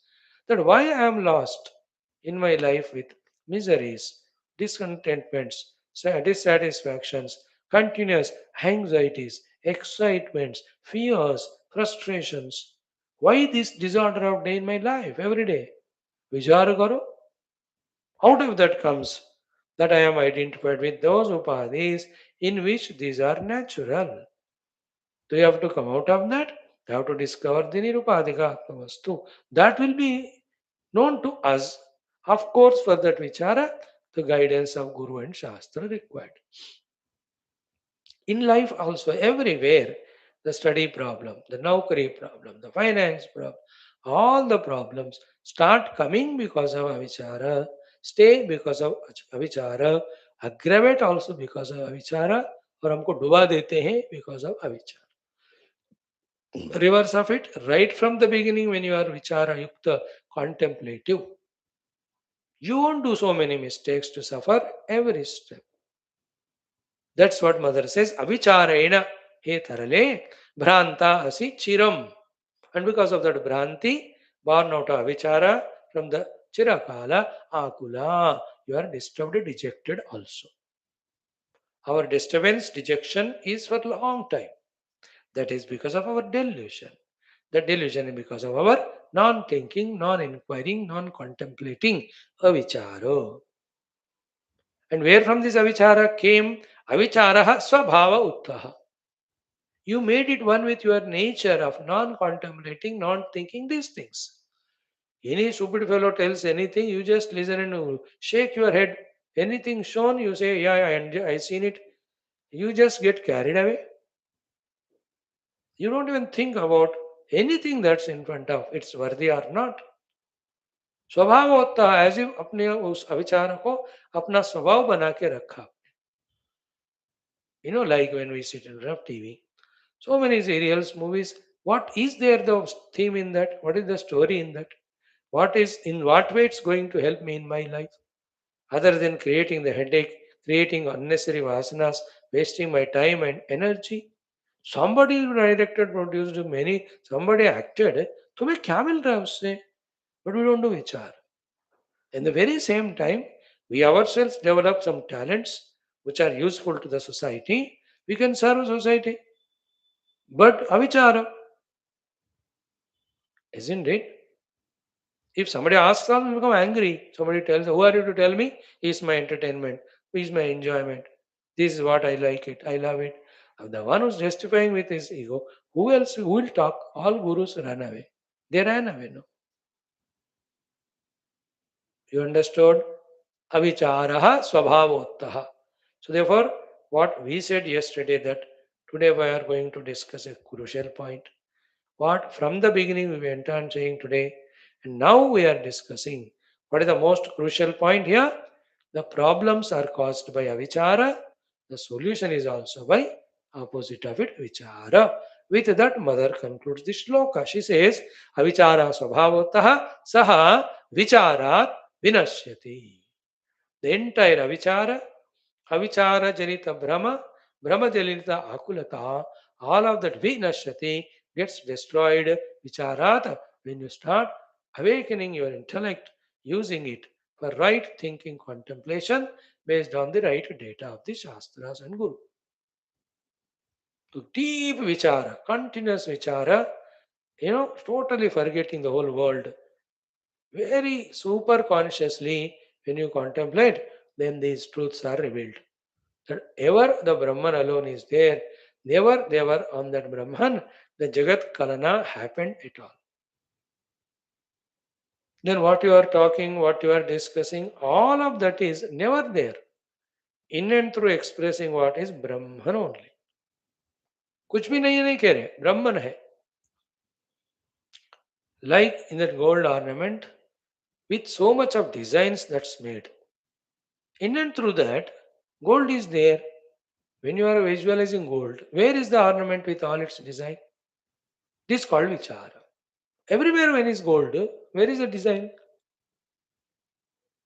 That why I am lost in my life with miseries, discontentments, dissatisfactions, continuous anxieties, excitements, fears, frustrations. Why this disorder of day in my life every day? Vichara karo. Out of that comes that I am identified with those upadhis in which these are natural. So you have to come out of that. You have to discover the nirupadhika atmavastu. That will be known to us. Of course, for that vichara, the guidance of Guru and Shastra required. In life also, everywhere, the study problem, the naukari problem, the finance problem, all the problems start coming because of avichara, stay because of avichara, aggravate also because of avichara, और हमको डुबा देते हैं because of avichara. Reverse of it, right from the beginning when you are vichara yukta, contemplative, you won't do so many mistakes to suffer every step. That's what mother says. Avicharena he tarale bhranta asi chiram. And because of that bhranti, born out of avichara from the chirakala akula, you are disturbed, dejected also. Our disturbance, dejection is for a long time. That is because of our delusion. That delusion is because of our non-thinking, non-inquiring, non-contemplating avichara. And where from this avichara came? Avicharaha swabhava uttaha. You made it one with your nature of non-contemplating, non-thinking these things. Any stupid fellow tells anything, you just listen and shake your head. Anything shown, you say, yeah, I seen it. You just get carried away. You don't even think about anything that's in front of it's worthy or not. स्वभाव होता है as अपने उस अविचार को अपना स्वभाव बना के रखा. Like when we sit in front of TV, so many serials, movies. What is there the theme in that? What is the story in that? What is in what way it's going to help me in my life? Other than creating the headache, creating unnecessary vasanas, wasting my time and energy. Somebody directed, produced many, somebody acted. तुम्हें क्या मिल रहा है उससे? But we don't do vichar. In the very same time, we ourselves develop some talents which are useful to the society. We can serve society. But avichara, isn't it? If somebody asks us, we become angry. Somebody tells, who are you to tell me? Is my entertainment, is my enjoyment. This is what I like it, I love it. And the one who's justifying with his ego, who else who will talk? All gurus ran away. They ran away, no? You understood? Avicharaha swabhavottaha. So therefore, what we said yesterday that today we are going to discuss a crucial point. What from the beginning we went on saying today, and now we are discussing what is the most crucial point here. The problems are caused by avichara. The solution is also by opposite of it, vichara. With that, mother concludes the shloka. She says, avichara swabhavataha saha vicharat vinashyati. The entire avichara janita brahma janita akulata, all of that vinashyati gets destroyed. Vicharat, when you start awakening your intellect, using it for right thinking contemplation based on the right data of the Shastras and Guru. To deep vichara, continuous vichara, totally forgetting the whole world. Very super consciously, when you contemplate, then these truths are revealed. That ever the Brahman alone is there, never they were on that Brahman, the Jagat Kalana happened at all. Then what you are talking, what you are discussing, all of that is never there. In and through expressing what is Brahman only. कुछ भी नहीं कह रहे, Brahman है. Like in that gold ornament, with so much of designs that's made. In and through that, gold is there. When you are visualizing gold, where is the ornament with all its design? This is called vichara. Everywhere when is gold, where is the design?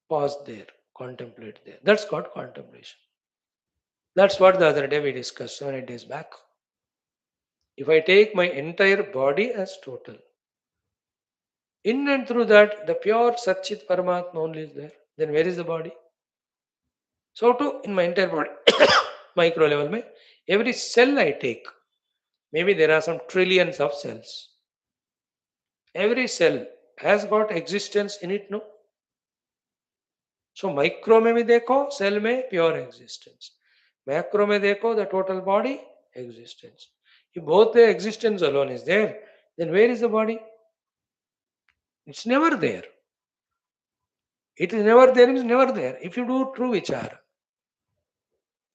Pause there, contemplate there. That's called contemplation. That's what the other day we discussed 7 8 days back. If I take my entire body as total, in and through that, the pure Satchit Paramatma only is there. Then where is the body? So too, in my entire body, micro level, mein, every cell I take, maybe there are some trillions of cells. Every cell has got existence in it, no? So micro में भी देखो, cell में pure existence. Macro में देखो, the total body existence. If both the existence alone is there, then where is the body? It's never there. It is never there, means never there. If you do true vichara,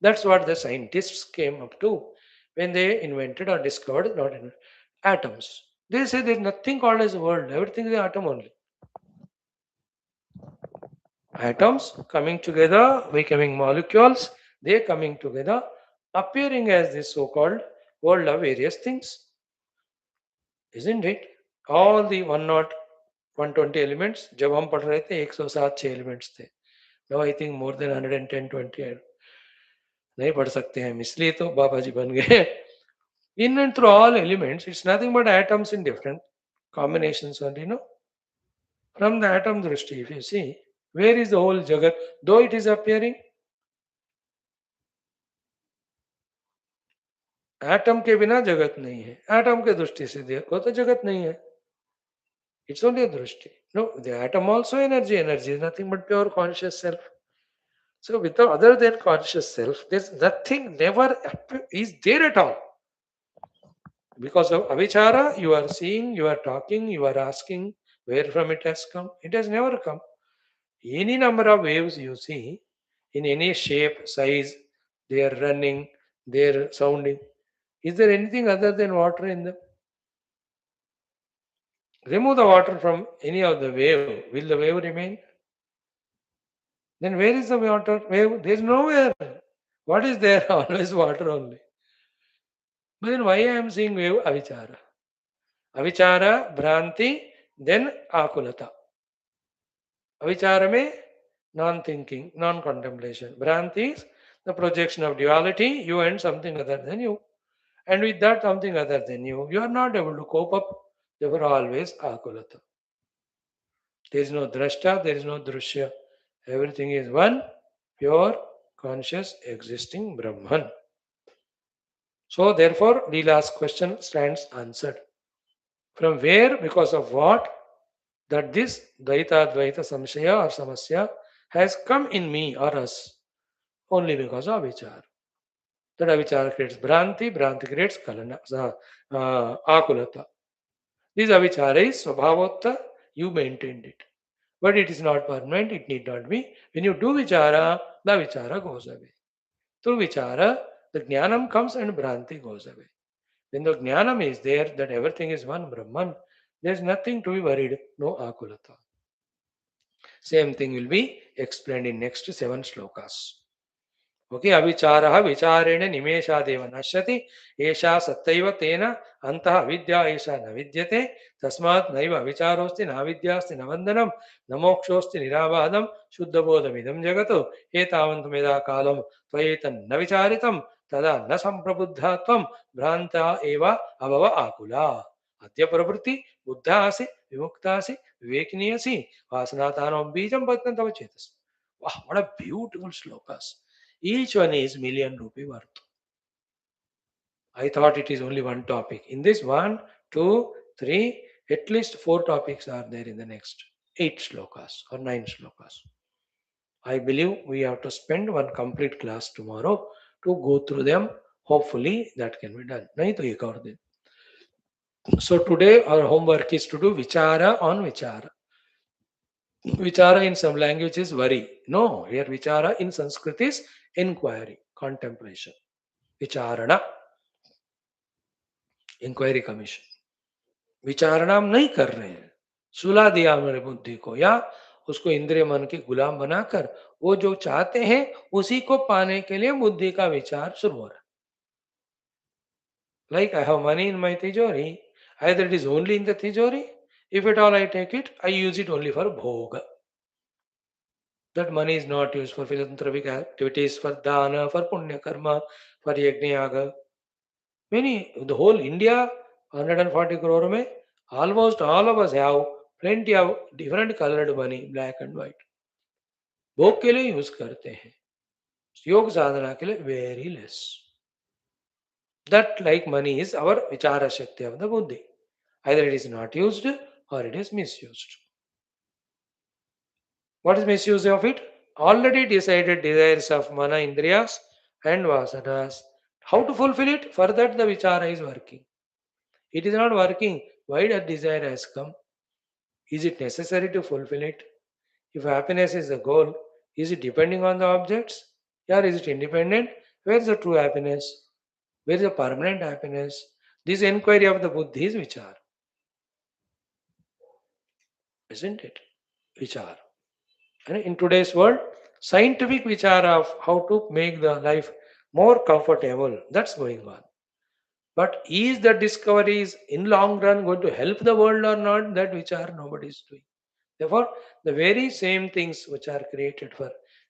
that's what the scientists came up to when they invented or discovered not atoms. They say there's nothing called as a world. Everything is an atom only. Atoms coming together, becoming molecules, they coming together, appearing as this so-called world of various things. Isn't it? All the 120 elements, जब हम पढ़ रहे थे 107 elements थे. Now I think more than 110, 20 नहीं पढ़ सकते हैं, इसलिए तो बाबा जी बन गए. In and through all elements, it's nothing but atoms in different combinations only, From the atom drishti, if you see, where is the whole Jagat? Though it is appearing, atom के बिना जगत नहीं है. एटम के दृष्टि से देखो तो जगत नहीं है. It's only a दृष्टि. No, the atom also energy. Energy is nothing but pure conscious self. So without other than conscious self, there's nothing never is there at all. Because of avichara, you are seeing, you are talking, you are asking where from it has come. It has never come. Any number of waves you see, in any shape, size, they are running, they are sounding. Is there anything other than water in them? Remove the water from any of the wave, will the wave remain? Then where is the water wave? There is nowhere. What is there? Always water only. But then why I am seeing wave? Avichara. Avichara, Bhranti, then Akulata. Avichara mein non-thinking, non-contemplation. Bhranti is the projection of duality, you and something other than you. And with that something other than you are not able to cope up. Therefore, always akulata. There is no drashta, there is no drushya. Everything is one, pure, conscious, existing Brahman. So, therefore, Leela's question stands answered. From where, because of what, that this Dvaita Dvaita Samshaya or Samasya has come in me or us only because of vichar. That avichara creates Bhranti, Bhranti creates Kalana, Akulata. This avichara is Swabhavotta, you maintained it. But it is not permanent, it need not be. When you do vichara, the vichara goes away. Through vichara, the jnanam comes and Bhranti goes away. When the jnanam is there, that everything is one Brahman, there is nothing to be worried, no akulata. Same thing will be explained in next 7 shlokas. Okay अविचारः विचारेण निमेषादेव नश्यति एषा सत्यैव तेन अन्तः अविद्या एषा न विद्यते तस्मात् नैव अविचारोऽस्ति न विद्यास्ति न बन्धनं न मोक्षोऽस्ति निराबाधं शुद्धबोधमिदं जगत् एतावन्तं यदा कालं त्वयेतन्न विचारितं तदा न सम्प्रबुद्धा त्वं भ्रान्ता एव अभव आकुला अद्य प्रवृत्ति बुद्धासि विमुक्तासि विवेकिनी असि वासनातानो बीजं पत्नं तव चेतसि. Wow, what a beautiful slokas. Each one is million rupee worth. I thought it is only one topic. In this 1, 2, 3, at least 4 topics are there in the next 8 shlokas or 9 shlokas. I believe we have to spend one complete class tomorrow to go through them. Hopefully that can be done. Nahi to ek aur din. So today our homework is to do vichara on vichara. Vichara in some language is worry. No, here vichara in Sanskrit is inquiry, contemplation. Vicharana, inquiry commission. विचारणा हम नहीं कर रहे हैं, सुला दिया हमारे बुद्धि को या उसको इंद्रिय मन के गुलाम बनाकर वो जो चाहते हैं उसी को पाने के लिए बुद्धि का विचार शुरू हो रहा है. Like I have money in my तिजोरी, either it is only in the tijori, if at all I take it, I use it only for bhoga. That money is not used for philanthropic activities, for dana, for punya karma, for yajna yaga. Many, the whole India, 140 crore mein, almost all of us have plenty of different colored money, black and white. भोग के लिए use करते हैं, योग साधना के लिए very less. That like money is our vichara shakti of the buddhi. Either it is not used or it is misused. What is misuse of it? Already decided desires of mana, indriyas and vasanas. How to fulfill it? For that the vichara is working. It is not working. Why that desire has come? Is it necessary to fulfill it? If happiness is the goal, is it depending on the objects? Or is it independent? Where is the true happiness? Where is the permanent happiness? This inquiry of the buddhi is vichar. Isn't it? Vichar. And in today's world, scientific vichara of how to make the life more comfortable, that's going on. But is the discoveries in long run going to help the world or not? That vichara nobody is doing. Therefore, the very same things which are created for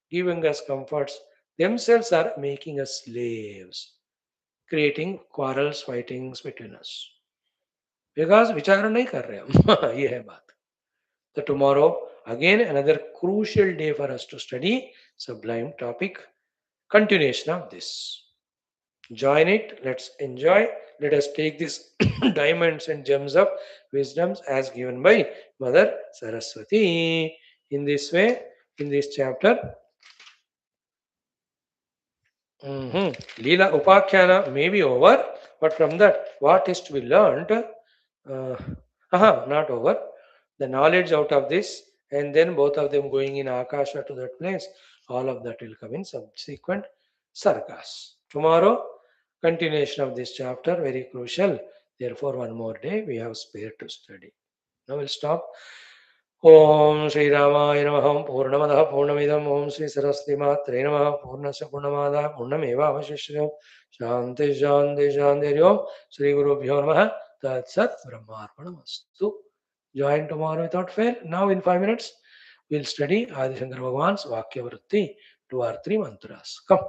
giving us comforts themselves are making us slaves, creating quarrels, fightings between us. Because vichara nahi kar rahe hum. Ye hai baat. So tomorrow again another crucial day for us to study sublime topic, continuation of this. Join it, let's enjoy, let us take these diamonds and gems of wisdoms as given by Mother Saraswati. In this way, in this chapter, Leela Upakhyana may be over, but from that, what is to be learned? Not over. The knowledge out of this, and then both of them going in Akasha to that place, all of that will come in subsequent sargas. Tomorrow, continuation of this chapter, very crucial. Therefore, one more day we have spare to study. Now we'll stop. Om Shri Ramaya Namaha Purnamadaha Purnamidam Om Shri Saraswati Matre Namaha Purnasya Purnamada Purnameva Avashishthyo Shanti Shanti Shanti Om Shri Gurubhyo Namaha Tat Sat Brahmarpanamastu. Join tomorrow without fail. Now in 5 minutes we'll study Adi Shankar Bhagwan's Vakya Vritti to our 3 mantras. Come.